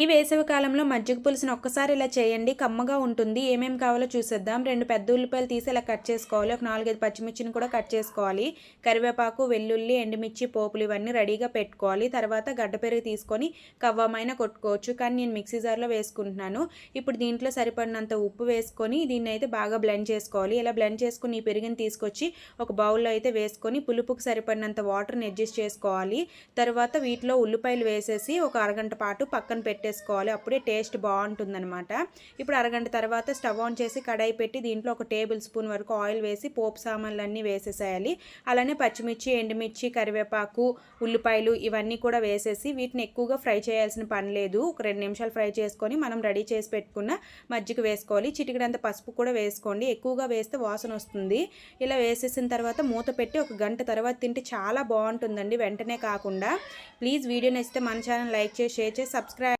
ఈ వేసవి కాలంలో మజ్జిగ పులుసుని ఒక్కసారి ఇలా చేయండి, కమ్మగా ఉంటుంది. ఏమేమి కావాలో చూసేద్దాం. 2 పెద్ద ఉల్లిపాయలు తీసి ఇలా కట్ చేసుకోవాలి. ఒక 4, 5 పచ్చిమిర్చిని కూడా కట్ చేసుకోవాలి. కరివేపాకు, వెల్లుల్లి, ఎండుమిర్చి, పోపులు ఇవన్నీ రెడీగా పెట్టుకోవాలి. తర్వాత గడ్డ పెరుగు తీసుకొని కవ్వమైనా కొట్టుకోవచ్చు, కానీ నేను మిక్సీ జార్లో వేసుకుంటున్నాను. ఇప్పుడు దీంట్లో సరిపడినంత ఉప్పు వేసుకొని దీన్ని అయితే బాగా బ్లెండ్ చేసుకోవాలి. ఇలా బ్లెండ్ చేసుకుని ఈ పెరుగుని తీసుకొచ్చి ఒక బౌల్లో అయితే వేసుకొని పులుపుకు సరిపడినంత వాటర్ని అడ్జస్ట్ చేసుకోవాలి. తర్వాత వీటిలో ఉల్లిపాయలు వేసేసి ఒక అరగంట పాటు పక్కన పెట్టేసుకోవాలి. అప్పుడే టేస్ట్ బాగుంటుందన్నమాట. ఇప్పుడు అరగంట తర్వాత స్టవ్ ఆన్ చేసి కడాయి పెట్టి దీంట్లో ఒక టేబుల్ స్పూన్ వరకు ఆయిల్ వేసి పోపు సామాన్లన్నీ వేసేసేయాలి. అలానే పచ్చిమిర్చి, ఎండుమిర్చి, కరివేపాకు, ఉల్లిపాయలు ఇవన్నీ కూడా వేసేసి వీటిని ఎక్కువగా ఫ్రై చేయాల్సిన పని లేదు. ఒక 2 నిమిషాలు ఫ్రై చేసుకొని మనం రెడీ చేసి పెట్టుకున్న మజ్జిగ వేసుకోవాలి. చిటికెడంత పసుపు కూడా వేసుకోండి, ఎక్కువగా వేస్తే వాసన వస్తుంది. ఇలా వేసేసిన తర్వాత మూత పెట్టి ఒక గంట తర్వాత తింటే చాలా బాగుంటుందండి, వెంటనే కాకుండా. ప్లీజ్ వీడియో నచ్చితే మన ఛానల్ లైక్ చేసి, షేర్ చేసి, సబ్స్క్రైబ్